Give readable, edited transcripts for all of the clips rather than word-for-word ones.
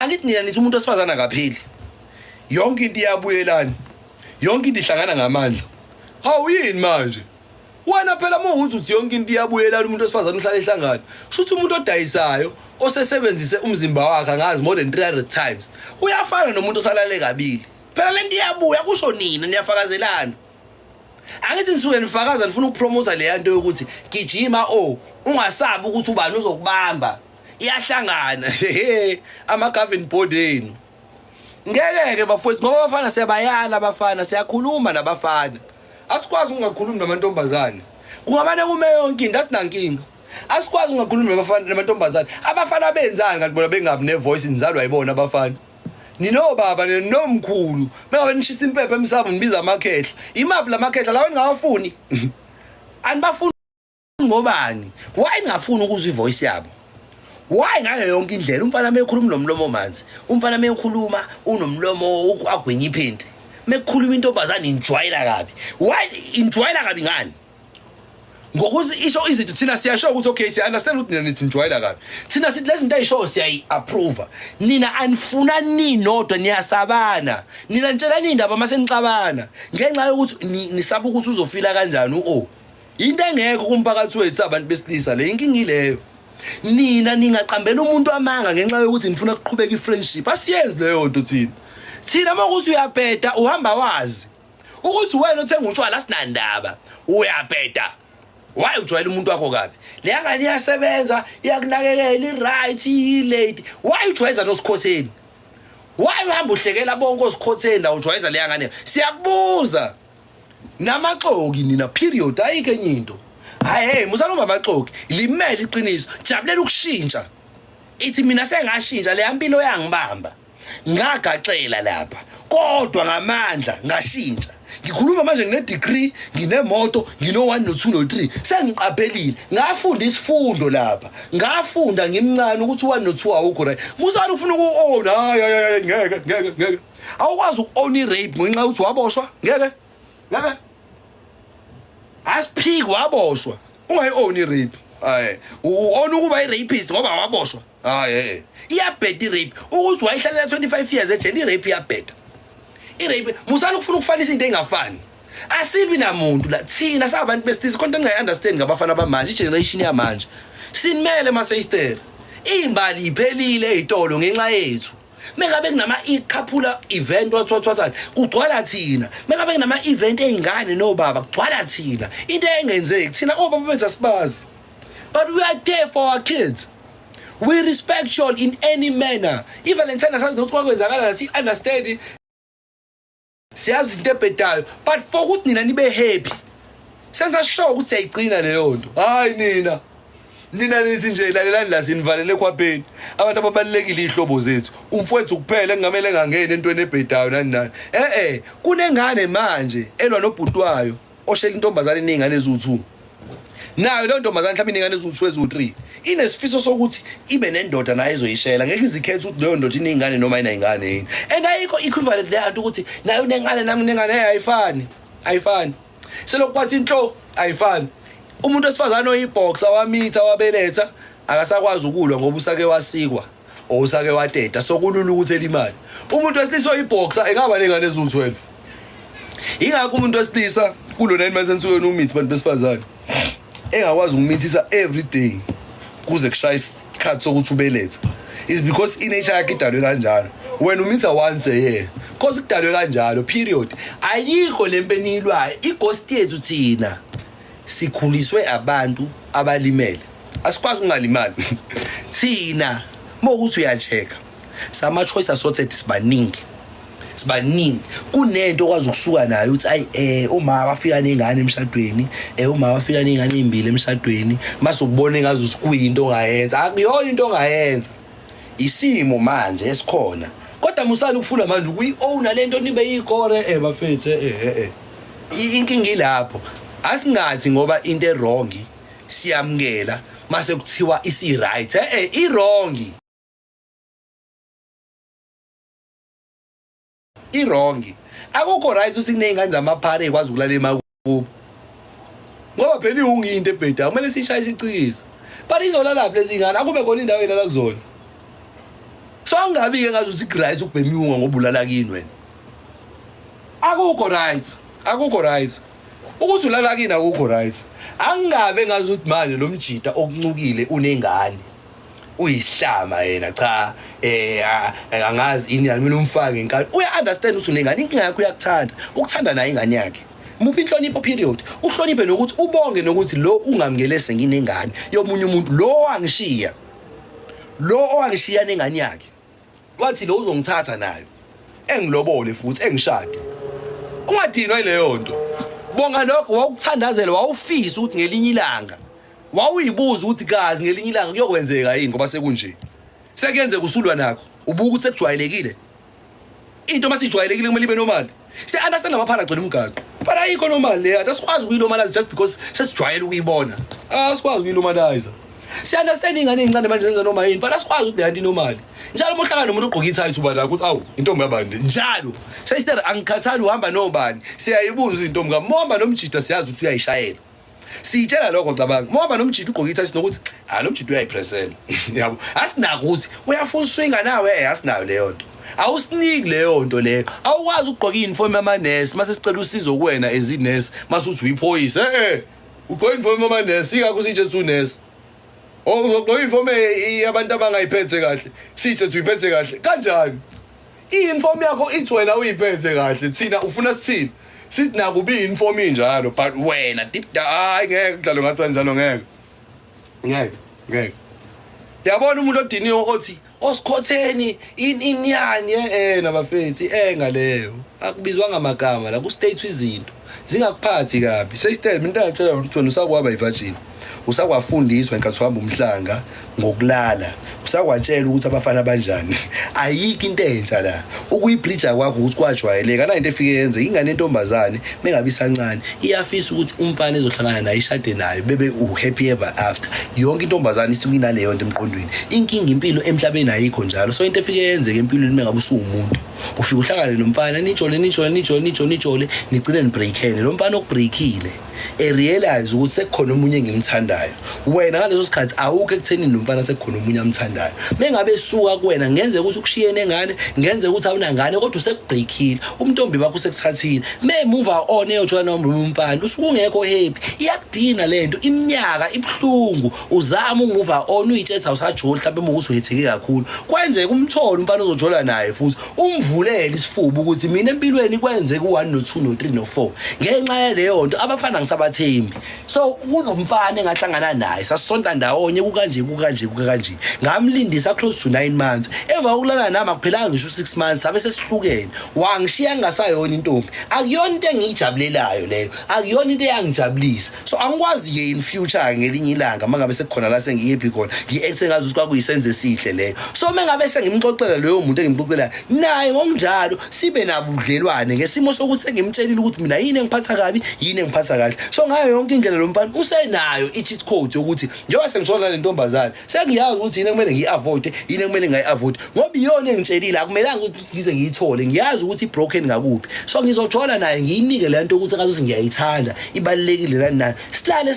angithi nina nithi umuntu osifazana ngaphili yonke into iyabuyelana yonke into ihlangana ngamandla hawu yini manje wena phela mawuthi uthi yonke into iyabuyelana umuntu osifazana uhlala ehlangana kusho umuntu odayisayo osesebenzise umzimba wakhe angazi more than 300 times uyafana nomuntu osalale kabili phela lento iyabuya kusho nina niyafakazelana angithi nisuke nifakaza nifuna ukupromote le yanto yokuthi gijima ungasabi ukuthi ubani uzokubamba iyahlangana ama governing board enu ngeke bafowethu ngoba abafana siyabayala abafana siyakhuluma nabafana asikwazi ungakhulumi namantombazane kungabane kume yonke into asinankinga asikwazi ungakhulumi nabafana namantombazane abafana benzani kanti bona bengabi ne voice inzalo ayibona abafana nino baba nomkhulu bengabe nishisa impepha emsamo nibiza amakhehla imaphi lamakhehla lawo ngawafuni anibafuni ngobani why ngafuni ukuzwa ivoice yabo why ngayo yonke indlela umfana mekhuluma nomlomo manzi umfana mekhuluma unomlomo agwenya iphindi mekhuluma intombazane injwayela kabi why injwayela kabi ngani ngokuthi isho izinto thina siyasho ukuthi okay siya understand ukuthi nina nithi injwayela kabi thina sithi lezi zinto ayisho siyayi approve nina anifuna ninodwa niyasabana nina ntshela indaba mase nixabana ngenxa yokuthi nisaba ukuthi uzofila kanjani into engekho kumphakathi wethu abantu besilisa le inkingi ileyo nina ningaqambela umuntu amanga ngenxa yokuthi nifuna ukuqhubeka ifriendship asiyenzi leyo nto thina makuthi uyabheda uhamba wazi ukuthi wena othenga utshwala asinandaba uyabheda why ujwayela umuntu wakho kabi le ngani iyasebenza iyakunakekela i-right i-lady why ujwayeza nosikhotheni why uhamba uhlekela bonke osikhotheni la ujwayeza le ngani siyakubuza namaxoki nina period ayike enye into hayi musalomba amaxoki limele iqiniso jabulela ukushintsha ithi mina sengashintsha le impilo yangibamba ngagaxela lapha kodwa ngamandla ngashintsha ngikhuluma manje ngine degree nginemoto ngino 1 no 2 no 3 sengiqaphelile ngafunda isifundo lapha ngafunda ngimncane ukuthi 1 no 2 awukho right musana ufuna uku-own hayi ngeke awukwazi uku-own i-rape ngenxa ukuthi waboshwa ngeke asiphiki waboshwa ungayi-own i-rape hayi u-own ukuba i-rapist ngoba waboshwa hayi iyabheda i-rape ukuthi wayihlalela 25 years ejele i-rape iyabheda i-rape musana ukufuna ukufanisa into engafani asibi namuntu la thina sabantu besilisa konke engayi-understand ngabafana abamanje igeneration yamanje sinimele maseyisteri imbali iphelile ey'tolo ngenxa yethu mengabe kunama ikhaphula event wathwathwathana kugcwala thina mengabe kunama event ey'ngane nobaba kugcwala thina into engenzeki thina obaba bethu asibazi but we are there for our kids. We respect you all in any manner. I-Valentine asazi nokuthi kwakwenzakala si-understand siyazi into ebhedayo but for ukuthi nina nibe happy senza sure ukuthi siyayigcina leyo nto hayi nina nithi nje lalelani la sinivalele khwapheni abantu ababalekile ihlobo zethu umfowethu kuphela engamele ngangene entweni ebhedayo nani kunengane manje elwa nobhutwayo oshela intombazane iningane eziwu2 nayo leyo ntombazane mhlawumbe iningane eziwu2 eziwu3 inesifiso sokuthi ibe nendoda nayo ezoyishela ngeke izikhethe ukuthi leyo ndoda iningane noma inayingane yini and ayikho equivalent leyo ukuthi nayo nengane nami nengane ayifani selokhu bathi inhlo ayifani umuntu osifazana oyiboxer wamitha wabeletha akasakwazi ukulwa ngoba usake wasikwa usake wateta sokulula ukuthi elimali umuntu wesilisa oyiboxer engaba nengane eziwu12 ingakho umuntu wesilisa kulo 9 months ensukwini umithi bantu besifazana engakwazi ukumithisa every day kuze kushaya isikhathi sokuthi ubelethe is because inature yakhe idalwe kanjalo wena umitha once a year because kudalwe kanjalo period ayikho lempeni ilwayo ighost yethu thina sikhuliswe abantu abalimele asikwazi ungalimali thina mokuthi uyacheka sama choice assorted sibaningi kunento okwazi ukusuka nayo uthi ayi uma bafika nengane emshadweni uma bafika nengane ezimbili emshadweni mase ukubona engazi usikuyinto ongayenza akuyona into ongayenza isimo manje esikhona kodwa musana ukufuna manje ukuyi-own lento nibe yikore bafethe inkingi ilapho asingathi ngoba into errong siyamkela mase kuthiwa isi right i-wrong akukho right ukuthi kuney'ngane zamaphara ekwazi ukulala emakubo ngoba phela iwungiyinto ebhedayo kumele sishaye isicikiza but izolalaphi lezi ngane akube khona indawo elala kuzona So angabi ke ngazuthi right ukubhemiwunga ngoba ulala kini wena. Akukho right. Ukuthi ulala kini akukho right. Angabe ngazuthi manje lo mjida okuncukile unengane. Uyisihlama yena cha angazi ini mina umfake enkani. Uya understand ukuthi unengane inkinga yakho uyakuthanda. Ukuthanda naye ingane yakhe. Muphi inhlonipho period. Uhloniphe nokuthi ubonge nokuthi lo ungamngele senginengane yomunye umuntu lo angishiya. Lo owangishiya nengane yakhe. Wathi lo uzongithatha nayo. Engilobole futhi engishade. Ungadinwa ileyo nto. Bonga lokho wawukuthandazela wawufisa ukuthi ngelinye ilanga wawuyibuza ukuthi kazi ngelinye ilanga kuyokwenzeka yini ngoba sekunje. Sekuyenzeka usulwa nakho. Ubuka ukuthi sekujwayelekile. Into masijwayelekile kumele ibe normal. Se understand amaphara agcina umgaqo. But ayikho normal le. Asikwazi ukuyilomalize just because sesijwayele ukuyibona. Asikwazi ukuyilomalize. Si understand ingane encane manje zenza noma yini, but asikwazi ukuthi leyanto inormal. Njalo mohlangana nomuntu ogqoka ithayi uba la ukuthi awu intombi yabani njalo. Sesithi angikhathali uhamba nobani. Siyayibuza intombi ngamohamba nomjida siyazi ukuthi uyayishayela. Siyitshela lokho cabanga. Moba nomjida ugqoka ithayi sinokuthi nomjida uyayipresela. Yabo. Asinako ukuthi uyafuna swinga nawe asinayo leyo nto. Awusiniki leyo nto leyo. Awukwazi ukugqoka uniform yamanesi mase sicela usizo kuwena ezinesi mase uthi uyiphoyisa. Ugqoka uniform yamanesi ikakho sithethe unesi. Ugqoka uniform yabantu abangayiphethe kahle. Sithethe uyiphethe kahle. Kanjani? I-uniform yakho ithi wena uyiphethe kahle. Thina ufuna sithini? Sithi nakubi uniform injalo but wena deep hayi ngeke kudlalo ngathi kanjalo ngeke. Yabona umuntu odiniwe othi osikhotheni inyani nabafethi ngaleyo akubizwa ngamagama la ku state izinto zingakuphathi kabi sesitele mina ngiyatshela ukuthi wena usakwaba ivirgin usakwafundiswa enkathi uhamba umhlanga ngokulala usakwatshela ukuthi abafana banjani ayikho into entsha la ukuyibleacher kwakho ukuthi kwajwayeleka na into efike yenze ingane entombazane mengabe isancane iyafisa ukuthi umfana ezohlangana naye ishade naye bebe happy ever after yonke intombazane isuke inaleyo nto emqondweni inkinga impilo emhlabeni ayikho njalo so into efike yenze empilweni mengabe usungumuntu ufika uhlangane nomfana nijole nigcine nibreakene lo mfana okubreakile realize ukuthi sekukhona umunye engimthandayo wena ngaleso sikhathi awukho ekutheni nomfana sekukhona umunye amthandayo mengabe suka kuwena ngenze ukuthi ukushiyene engane ngenze ukuthi awunangane kodwa usekubreakile umntombi bakho usekuthathile move on eyojona noma umfana usukungekho happy iyakudina lento iminyaka ibhlungu uzama umove on uyitshetha usajoli mhlawumbe ukuthi uhetheke kakhulu kwenzeka umtholo umfana ozojola naye futhi umvulele isifuba ukuthi mina empilweni kwenzeka u1 no2 no3 no4 ngenxa yaleyo nto abafana ngisabathembi so kunomfana engahlangana naye sasonta ndawonye kukanje ngamlindisa close to 9 months eva ukulala nami akuphelanga ngisho 6 months sabe sesihlukene wangishiya ngasayona intombi akuyona into engijabulelayo leyo akuyona into eyangijabulisa so angikwazi ye in future ngelinye ilanga mangabe sekukhona la sengiyepi khona ngiethe ngazi ukuthi kwakuyisenze sihle leyo so mengabe sengimxoxela leyo muntu engimxoxela naye ngokunjalo sibe nabudlelwane ngesimo sokuthi sengimtshelile ukuthi mina yini engiphatha kabi yini engiphatha kahle so ngayo yonke indlela lo mfana usenayo i-cheat code yokuthi njengoba sengithola le ntombazane sengiyazi ukuthi yini kumele ngiyi-avoid yini kumele ngayi-avoid ngoba iyona engitshelile akumelanga ukuthi ngize ngiyithole ngiyazi ukuthi i-broken ngakuphi so ngizojola naye ngiyinike le nto ukuthi akazuthi ngiyayithanda ibalulekile lani nani sihlale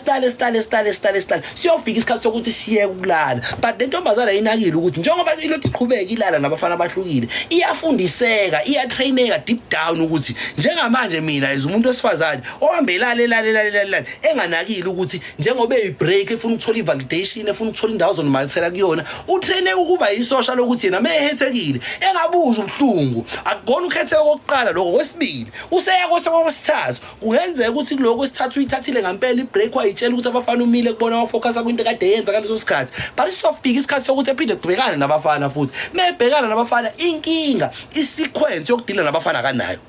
siyofika isikhathi sokuthi siye ukulala but le ntombazane ayinakile ukuthi njengoba ilothi iqhubeka ilala nabafana abahlukile iyafundiseka iyatraineka deep down ukuthi njengamanje mina umuntu wesifazane ohambelala enganakile ukuthi njengoba eyibreak efuna ukuthola ivalidation efuna ukuthola indawo zonimalisela kuyona utraine ukuba yisocial ukuthi yena mehethekile engabuza ubhlungu akukona ukhetheke kokuqala lokho kwesibili useya kwesithathu kungenzeka ukuthi kuloko kwesithathu uyithathile ngempela ibreak wayitshela ukuthi abafana umile kubona wafocus kwinto kade yenza ngaleso sikhathi but isofika isikhathi sokuthi ephinde kubhekana nabafana futhi mebhekana nabafana inkinga isequence yokudila nabafana kanayo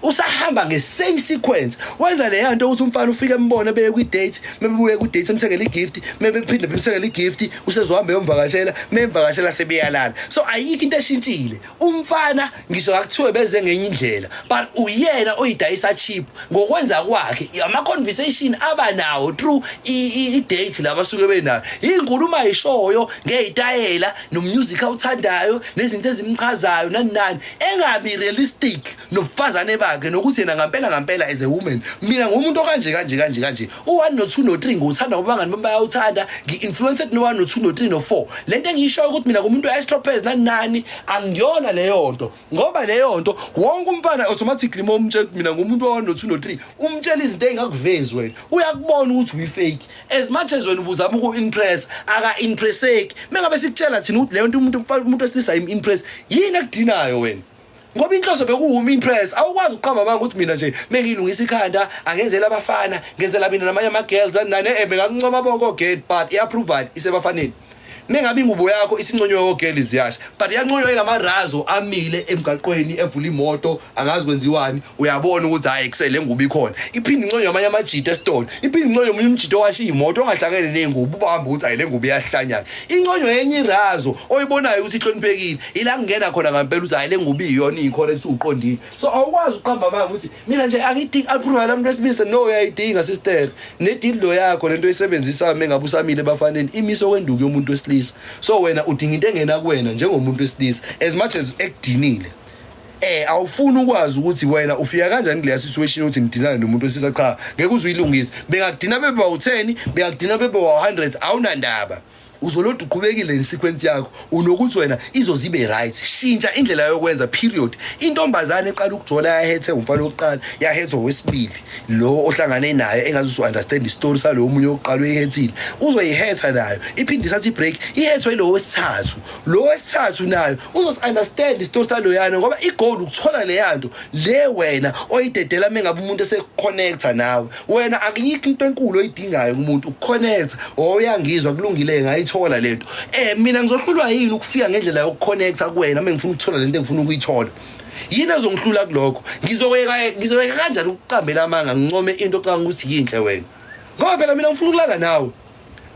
usahamba ngesame sequence wenza le yanto ukuthi umfana ufike embone beye kwi-date mebebuye ku-date emthengele igift mebephinde bemthengele igift usezohamba yomvakashela memvakashela sebeyalala so ayikho into eshintshile umfana ngisho akuthiwe beze ngenye indlela but uyena oyidayisa cheap ngokwenza kwakhe ama-conversation abanawo through i-date labasuke benayo inkulumo ayishoyo ngey'tayela nomusic awuthandayo nezinto ezimchazayo nani engabi realistic nobufazane bakhe nokuthi yena ngampela as a woman mina ngumuntu okanje kanje u1 no2 no3 ngouthanda ngoba abangani bami bayawuthanda ngi-influenced no1 no2 no3 no4 lento engishoyo ukuthi mina ngumuntu we-extropes nani angiyona leyo nto ngoba leyo nto wonke umfana automatically momtshela mina ngumuntu wa1 no2 no3 umtshela izinto engakuvezi wena uyakubona ukuthi uyifake as much as wena ubuzama uku-impress aka-impresseki mengabe sikutshela thina ukuthi leyo nto umuntu wesilisa im-impress yini ekudinayo wena ngoba inhloso bekuwuma impress awukwazi ukuqamba manje ukuthi mina nje mengilungisa ikhanda angenzela abafana ngenzela mina namanye ama-girls nane bengakuncoma bonke ogate but i-approval isebafaneni mengabe ingubo yakho isinconywe ogeli ziyasha but yanconywe namarazo amile emgaqweni evula imoto angazi kwenziwani uyabona ukuthi hayi kusele ngubo ikhona iphinde inconywe amanye amajita estone iphinde inconywe umunye umjito washa imoto ongahlangene nengubo ubamba ukuthi hayi le ngubo iyahlanyana inconywe yenye irazo oyibonayo ukuthi ihloniphekile ila kungena khona ngempela ukuthi hayi le ngubo iyona icorrect uqondile so awukwazi uqamba manje ukuthi mina nje angidingi approval lamuntu wesilisa no uyayidinga sister nedildo yakho lento oyisebenzisa mengabe usamile bafaneni imiso kwenduku yomuntu wesilisa so wena udinga into engena kuwena njengomuntu wesilisa as much as ekudinile awufuni ukwazi ukuthi wena ufika kanjani kule situation ukuthi ngidinana nomuntu wesilisa cha ngeke uzuyilungisa bengakudina bebe wa10 bengakudina bebe wa100 awunandaba uzoloda uqhubekile nesequence yakho unokuthi wena izozibe right shintsha indlela yokwenza period intombazane eqala ukujola yahethe umfana oqala yahethe owesibili lo ohlangane naye engazi understand istory salo umunye oqala uyihethile uzoyihetha nayo iphinde isathi break ihethwe lo wesithathu nayo uzosi understand istory salo yana ngoba igoal ukuthola le yanto le wena oyidedela mengabe umuntu eseconnecta nawe wena akuyikho into enkulu oyidingayo umuntu ukuconnect oyangizwa kulungile ngayithola lento mina ngizohlulwa yini ukufika ngendlela yokuconnecta kuwena mengifuna ukuthola lento engifuna ukuyithola yini azongihlula kulokho ngizoyeka kanjani ukuqambela amanga ngincome into ocanga ukuthi yinhle wena ngoba phela mina ngifuna ukulala nawe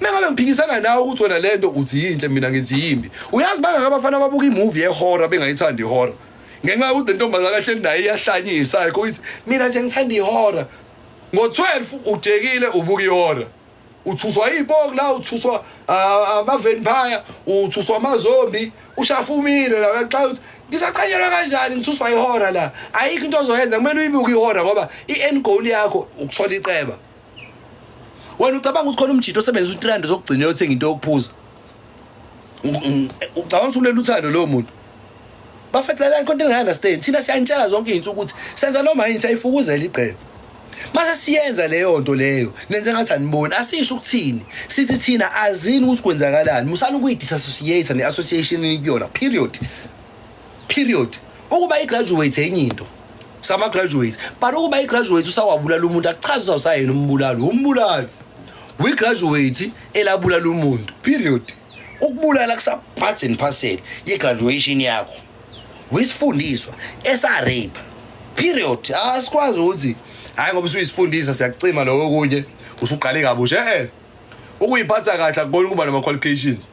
mengabe ngiphikisana nawe ukuthi wena lento uthi yinhle mina ngithi yimbi uyazi banga ngabafana ababuka imovie ehorror bengayithandi ihorror ngenxa yokuthi intombazana ahleli naye iyahlanyisa ayikho ukuthi mina nje ngithanda ihorror ngo12 ujekile ubuka ihorror uthuswa iphoko la uthuswa ama-vampire uthuswa amazombi ushafumile la xa uthi ngisaqhanyelwa kanjani ngithuswa ihora la ayikho into ozoyenza kumele uyibuke ihora ngoba i-end goal yakho ukuthola iceba wena ucabanga ukuthi khona umjito osebenzisa u300 zokugcina yothenga into yokuphuza ucabanga ukuthi ulela uthando lowo muntu bafetlela inkonto engayi-understand thina siyantshela zonke iy'nsuku ukuthi senza noma yini siyayifukuzela icebo mase siyenza leyo nto leyo nenze ngathi aniboni asisho ukuthini sithi thina azini ukuthi kwenzakalani musana ukuyi-disassociate ne-association ikuyona period ukuba i-graduate enye into sama-graduate but ukuba i-graduate usawabulala umuntu akuchazi uzawusayena umbulali wi-graduate elabulala umuntu period ukubulala kusa-part and parcel ye-graduation yakho wisifundiswa esa-rape period asikwazi ukuthi hayi ngoba usuyisifundisa siyakucima lokho kunye usuqale kabusha ukuyiphatha kahle akubona ukuba nama-qualifications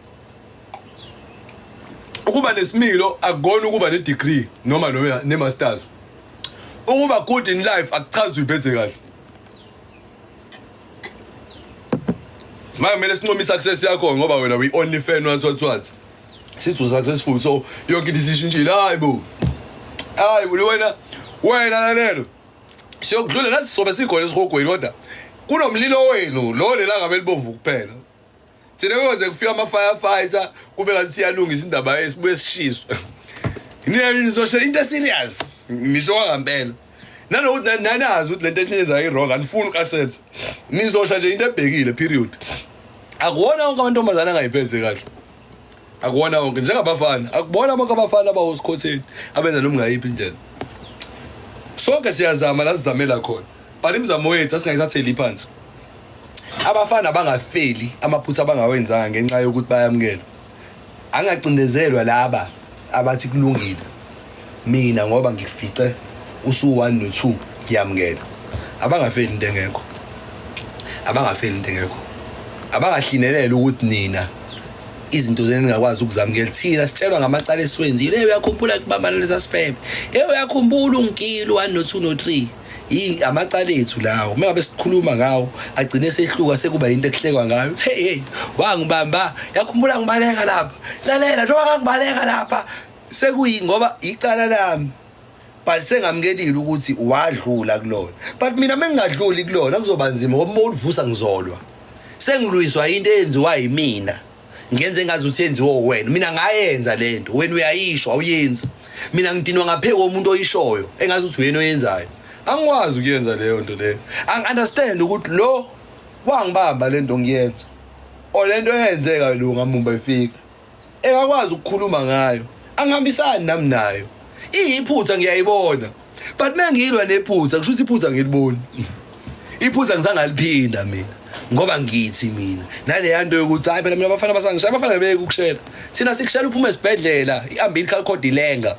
ukuba nesimilo akubona ukuba ne-degree noma ne-masters ukuba good in life akuchazi uyiphethe kahle manje kumele sincome i-success yakho ngoba wena we-only fan what sithi u-successful so yonke into isishintshile hayi bo wena lalelo siyokudlula nathi sobe sikhona esihogweni kodwa kunomlilo wenu lo lela ngabe libomvu kuphela thina kwenze kufika ama-firefighter kube ngathi siyalungisa indaba esibuye sishiswe nizosho into serious ngisho kwangempela nanokuthi nanazi ukuthi lento enyenza i-wrong anifuni uku-accept nizosha nje into ebhekile period akuwona wonke amantombazane angayiphethe kahle akuwona wonke njengabafana akubona bonke abafana abawosikhotheni abenza noma ngayiphi indlela sonke siyazama la sizamela khona but imizamo wethu asingayithatheli phansi abafana bangafeli amaphutha abangawenzanga ngenxa yokuthi bayamukela angacindezelwa laba abathi kulungile mina ngoba ngifice usu1 no2 ngiyamukela abangafeli into engekho abangahlinelela ukuthi nina izinto zenu ningakwazi ukuzamukela thina sitshelwa ngamacala esiwenzile uyakhumbula kubambana lesasifebe uyakhumbula ungikilo 1 no2 no3 amacala ethu lawo mengabe sikhuluma ngawo agcine sehluka sekuba into ekuhlekwa ngayo hey wangibamba yakhumbula ngibaleka lapha lalela njengoba ngibaleka lapha sekuyi ngoba icala lami but sengamkelile ukuthi wadlula kulona. But mina mengingadluli kulona kuzoba nzima ngoba uvusa ngizolwa. Sengilwiswa into eyenziwa yimina. Ngenze ngazuthi yenziwe wena. Mina ngayenza lento. Wena uyayishwa awuyenzi. Mina ngidinwa ngapheke komuntu oyishoyo engazuthi wena oyenzayo. Angikwazi ukuyenza leyo nto leyo. Understand ukuthi lo wangibamba lento ngiyenza. Olento eyenzeka lo ngamumba ifika. Engakwazi ukukhuluma ngayo. Angihambisani nami nayo. Iyiphutha ngiyayibona. But mengilwa nephutha kusho ukuthi iphutha ngiliboni. Iphutha ngisangaliphinda mina. Ngoba ngithi mina nale yanto yokuthi hayi phela mina abafana basangishaya abafana beke ukushela thina sikushela uphume esibhedlela iumbilical cord ilenga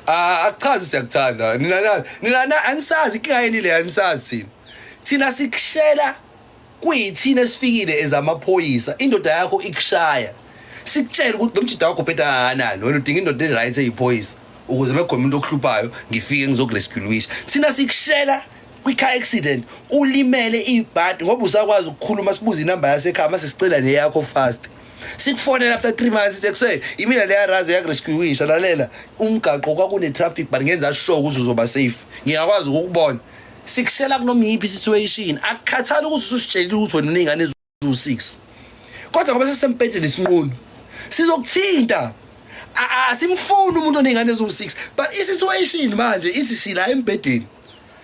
akuchazi siyakuthanda nina anisazi inkinga yini le anisazi thina sikushela kuyithina esifikile ezamaphoyisa indoda yakho ikushaya sikutshela ukuthi lo mjida wakho pheta kanani wena udinga indoda eright eyiphoyisa ukuze mekhona umuntu okuhluphayo ngifike ngizokurescueisha thina sikushela car accident ulimele ibhadi ngoba usakwazi ukukhuluma sibuza inamba yasekhaya mase sicela neyakho fast sikufonela after 3 months ekusay imina le yarazi yakurescueisha lalela umgaqo kwakune traffic but ngenza sure ukuthi uzoba safe ngiyakwazi ukubona sikushela kunoma yiphi situation akukhathali ukuthi usitshelile ukuthi wena unengane ezu6 kodwa ngoba sesempedle lesinqunu sizokuthinta simfuna umuntu onengane ezu6 but isituation manje ithi sila embedeni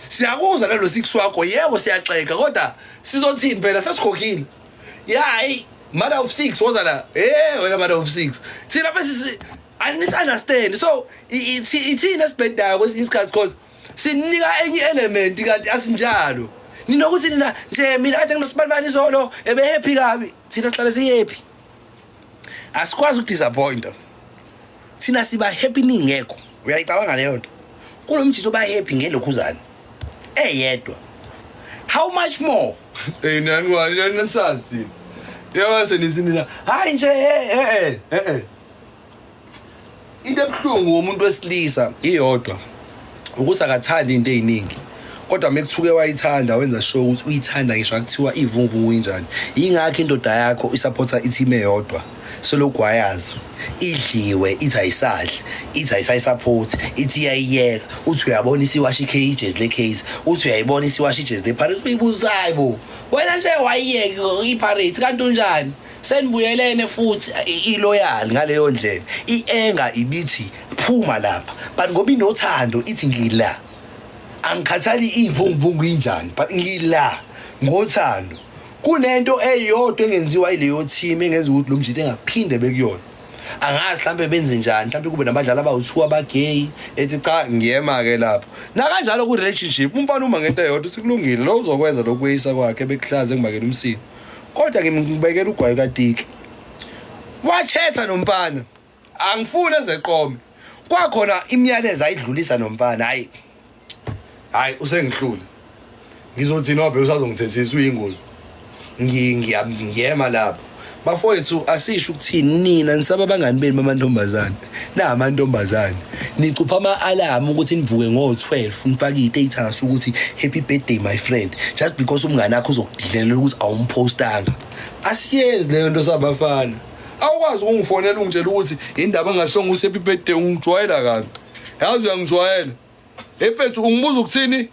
siyakuzwa nalo 6 wakho yebo siyaxeka kodwa sizothini phela sesikhokhile hayi mother of 6 wozala wena mother of 6 thina bese I understand so ithina sibhedayo kwesinye isikhathi because sinika enye element kanti asinjalo ninokuthi nina nje mina kade nginosibani izolo ebe happy kabi thina sihlale sihappy asikwazi ukudisappoint thina siba happy ningekho uyayicabanga leyo nto kulomjito ba happy ngelokhuzana eyedwa how much more nani nasazi yaba senisinina hayi nje into ebhlungu womuntu wesilisa iyodwa ukuthi akathandi into eziningi kodwa mekuthuke wayithanda wenza sure ukuthi uyithanda ngisho akuthiwa ivumvu winjani ingakho indoda yakho isupporta i-team eyodwa selokhu wayazi idliwe ithi ayisadla ithi ayisayisupport ithi iyayiyeka uthi uyabona isiwasha i-cages le case uthi uyayibona isiwasha i-Jazz le Pirates uyibuzayo bo wena nje wayiyeke i-Pirates kanti unjani senibuyelene futhi iloyal ngaleyo ndlela ienga ibithi phuma lapha but ngoba inothando ithi ngila angikhathali ivunguvungu injani but ngila ngothando kunento eyodwa engenziwa ileyo team engenza ukuthi lo mjito engaphinde bekuyona angazi mhlambe benze njani mhlambe kube nabadlali abawu2 abagay ethi cha ngiyema ke lapho na kanjalo ku relationship umfana uma ngento eyodwa sikulungile lo uzokwenza lokuyisa kwakhe bekuhlaze ngibakela umsini kodwa ngibekela ugwayi kaTiki wachetha nomfana angifuni ezeqome kwakhona imiyalezo ayidlulisa nomfana hayi usengihlule ngizothi nobe usazongithethisa uyingozi ngiyema lapho bafowethu asisho ukuthini nina nisaba bangani beni bamantombazane namantombazane nicupha ama-alarm ukuthi nivuke ngo-12 nifake i-status ukuthi happy birthday my friend just because umngane wakho uzokudilela ukuthi awumpostanga asiyenzi leyo nto sabafana awukwazi ukungifonela ungitshela ukuthi indaba engashongo ukuthi happy birthday ungijwayela kabi yazi uyangijwayela efethu ungibuza ukuthini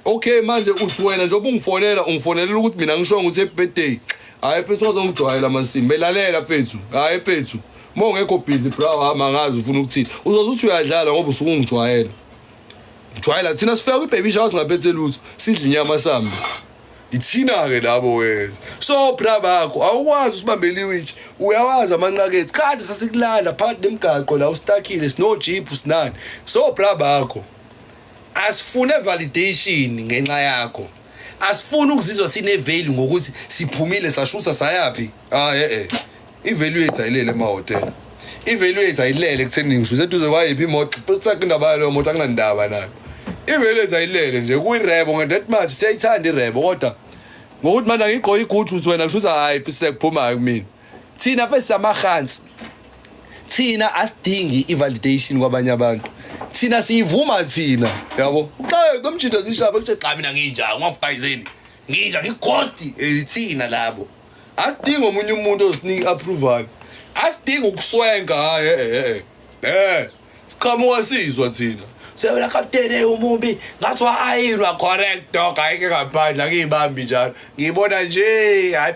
okay manje uthi wena njengoba ungifonela ukuthi mina ngisho ukuthi happy birthday hayi fethu uzongijwayela masimi belalela fethu hayi fethu mongekho busy bro amangazi ufuna ukuthini uzothi uyadlala ngoba usuke ungijwayela jwayela thina sifika kwi-baby shower singaphethe lutho sidla inyama sambi ithina ke labo wena so bra bakho awukwazi usibambela iwitch uyawazi amancakethi kade sasikulanda phakathi nemigaqo la ustakile sino jeep sinani so bra bakho asifune validation ngenxa yakho asifuni ukuzizwa sine value ngokuthi siphumile sashutha sayapi i-value yethu ayilele ema-hotel i-value yethu ayilele ekutheni ngishuthe eduze kwayiphi imoto futhi indaba yaleyo moto akunandaba nayo i-value yethu ayilele nje kuyirebo nge-that much siyayithanda irebo kodwa ngokuthi manje ngigqoke iguthi uthi wena kushuthi hayi futhi sekuphumayo kumina thina fesi samahansi thina asidingi i-validation kwabanye abantu thina siyivuma thina yabo uxa nomjito zishaba kuthi xa mina nginjani ngwabhayizeni nginjani ighosti thina labo asidingi omunye umuntu osinika approval asidingi ukuswenga hayi siqhamuka sizwa thina sewena kapteni umumbi ngathiwa ayilwa correct dog ayike ngaphandle angiyibambi njalo ngiyibona nje hayi